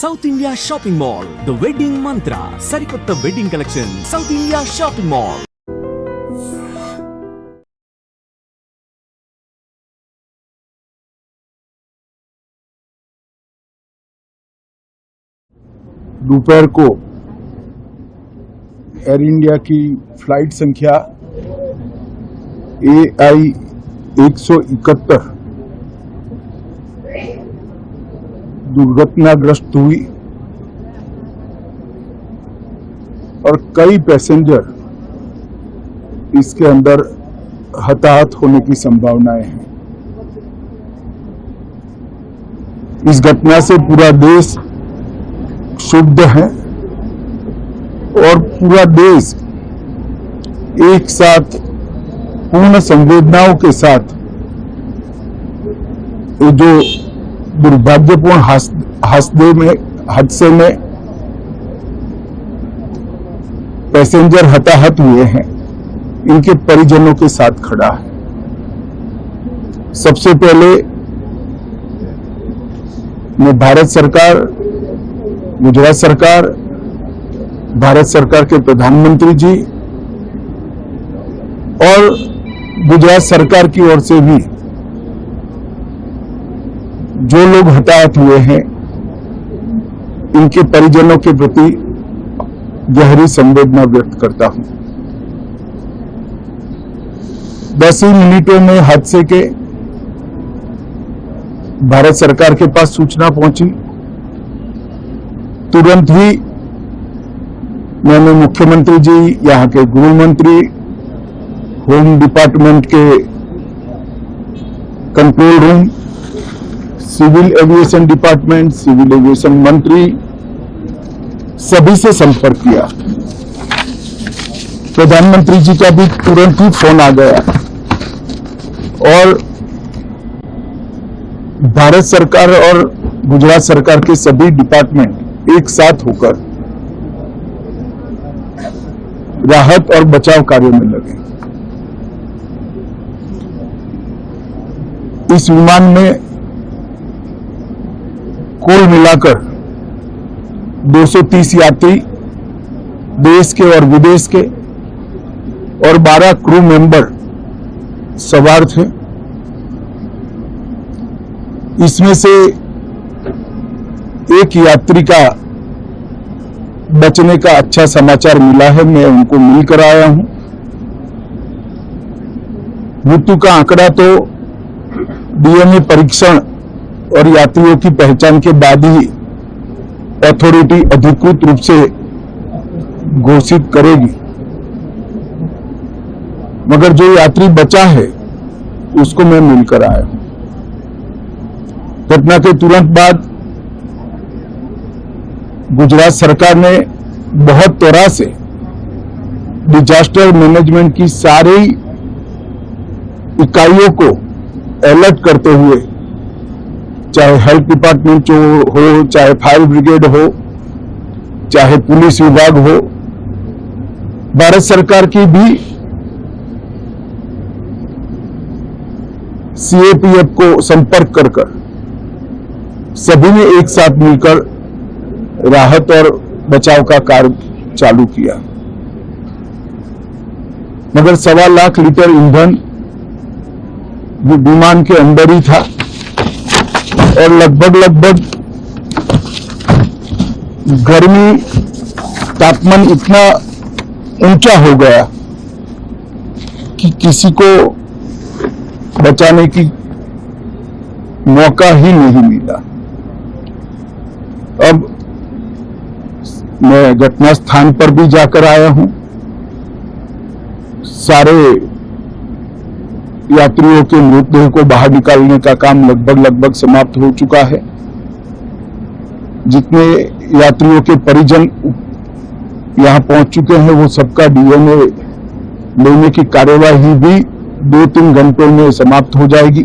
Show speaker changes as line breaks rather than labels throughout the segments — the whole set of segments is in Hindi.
South India shopping mall the wedding మంత్ర సరికొత్త wedding collection south India shopping mall.
दोपहर को एयर इंडिया की फ्लाइट संख्या AI 171 दुर्घटनाग्रस्त हुई और कई पैसेंजर इसके अंदर हताहत होने की संभावनाएं हैं। इस घटना से पूरा देश क्षुब्ध है और पूरा देश एक साथ पूर्ण संवेदनाओं के साथ ये जो दुर्भाग्यपूर्ण हादसे में पैसेंजर हताहत हुए हैं, इनके परिजनों के साथ खड़ा है। सबसे पहले मैं भारत सरकार, गुजरात सरकार, भारत सरकार के प्रधानमंत्री जी और गुजरात सरकार की ओर से भी जो लोग हताहत हुए हैं इनके परिजनों के प्रति गहरी संवेदना व्यक्त करता हूं। 10 ही मिनटों में हादसे के भारत सरकार के पास सूचना पहुंची। तुरंत ही मैंने मुख्यमंत्री जी, यहां के गृह मंत्री, होम डिपार्टमेंट के control room, civil aviation department, civil aviation मंत्री, सभी से संपर्क किया। प्रधानमंत्री जी का भी तुरंत ही फोन आ गया और भारत सरकार और गुजरात सरकार के सभी डिपार्टमेंट एक साथ होकर राहत और बचाव कार्य में लगे। इस विमान में कुल मिलाकर 230 यात्री देश के और विदेश के और 12 क्रू मेंबर सवार थे। इसमें से एक यात्री का बचने का अच्छा समाचार मिला है, मैं उनको मिलकर आया हूं। मृत्यु का आंकड़ा तो DNA परीक्षण और यात्रियों की पहचान के बाद ही अथॉरिटी अधिकृत रूप से घोषित करेगी, मगर जो यात्री बचा है उसको मैं मिलकर आया हूं। घटना के तुरंत बाद गुजरात सरकार ने बहुत तरह से डिजास्टर मैनेजमेंट की सारी इकाइयों को अलर्ट करते हुए, चाहे हेल्थ डिपार्टमेंट हो, चाहे फायर ब्रिगेड हो, चाहे पुलिस विभाग हो, भारत सरकार की भी CAPF को संपर्क कर सभी ने एक साथ मिलकर राहत और बचाव का कार्य चालू किया। मगर 1.25 लाख लीटर ईंधन विमान के अंदर ही था और लगभग गर्मी तापमान इतना ऊंचा हो गया कि किसी को बचाने की मौका ही नहीं मिला। अब मैं घटना स्थान पर भी जाकर आया हूं। सारे यात्रियों के मृतदेह को बाहर निकालने का काम लगभग समाप्त हो चुका है। जितने यात्रियों के परिजन यहां पहुंच चुके हैं वो सबका DNA लेने की कार्यवाही भी 2-3 घंटों में समाप्त हो जाएगी।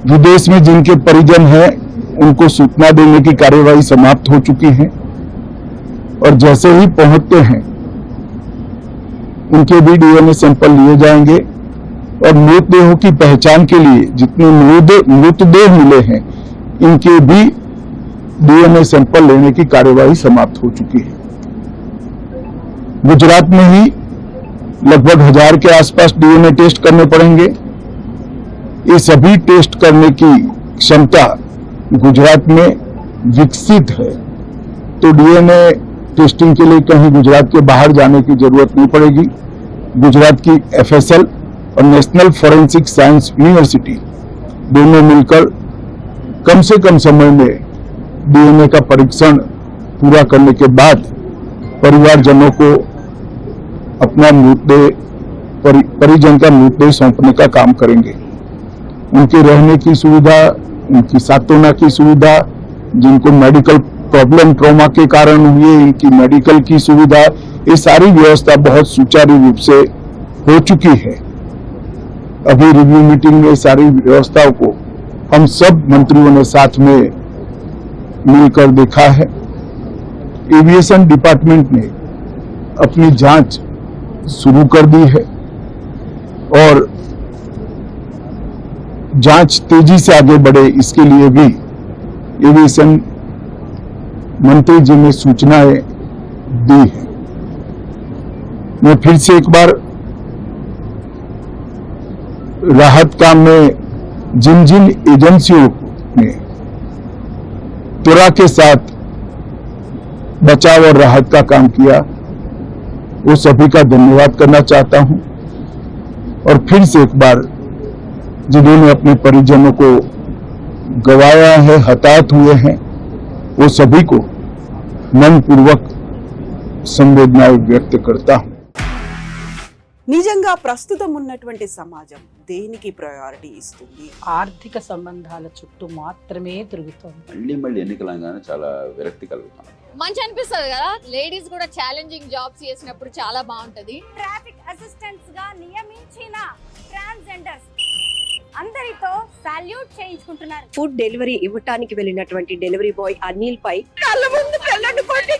विदेश में जिनके परिजन हैं उनको सूचना देने की कार्यवाही समाप्त हो चुकी है और जैसे ही पहुंचते हैं उनके भी DNA सैंपल लिए जाएंगे और मृतदेहों की पहचान के लिए जितने मृतदेह मिले हैं इनके भी डीएनए सैंपल लेने की कार्यवाही समाप्त हो चुकी है। गुजरात में ही लगभग 1000 के आसपास डीएनए टेस्ट करने पड़ेंगे। ये सभी टेस्ट करने की क्षमता गुजरात में विकसित है, तो डीएनए टेस्टिंग के लिए कहीं गुजरात के बाहर जाने की जरूरत नहीं पड़ेगी। गुजरात की एफएसएल और नेशनल फॉरेंसिक साइंस यूनिवर्सिटी दोनों मिलकर कम से कम समय में डीएनए का परीक्षण पूरा करने के बाद परिवारजनों को अपना मृतदेह परिजन का मृतदेह सौंपने का काम करेंगे। उनके रहने की सुविधा, उनकी सांत्वना की सुविधा, जिनको मेडिकल प्रॉब्लम ट्रॉमा के कारण हुई, इनकी मेडिकल की सुविधा, ये सारी व्यवस्था बहुत सुचारू रूप से हो चुकी है। अभी रिव्यू मीटिंग में सारी व्यवस्थाओं को हम सब मंत्रियों ने साथ में मिलकर देखा है। एविएशन डिपार्टमेंट ने अपनी जांच शुरू कर दी है और जांच तेजी से आगे बढ़े, इसके लिए भी एविएशन मंत्री जी ने सूचनाएं दी है। मैं फिर से एक बार राहत काम में जिन जिन एजेंसियों ने त्वरा के साथ बचाव और राहत का काम किया, वो सभी का धन्यवाद करना चाहता हूं। और फिर से एक बार जिन्होंने अपने परिजनों को गंवाया है, हताहत हुए हैं, वो सभी को मनपूर्वक संवेदनाएं व्यक्त करता हूं।
నిజంగా ప్రస్తుతం ఉన్నటువంటి సమాజం దేనికి ప్రయారిటీ ఇస్తుంది?
ఆర్థిక సంబంధాల చుట్టూ మాత్రమే తిరుగుతోంది.
మళ్ళీ ఎన్నికలంగానే చాలా విరక్తి కలుగుతాం.
మంచి అనిపిస్తుంది కదా, లేడీస్ కూడా ఛాలెంజింగ్ జాబ్స్ చేసినప్పుడు చాలా బాగుంటది.
ట్రాఫిక్ అసిస్టెంట్స్ గా నియమించిన ట్రాన్స్జెండర్స్ అందరితో సాల్యూట్ చేయించుకుంటున్నారు.
ఫుడ్ డెలివరీ ఇవ్వటానికి వెళ్ళినటువంటి డెలివరీ బాయ్ అనిల్ పై కళ్ళ ముందు పెళ్ళండి కొట్టి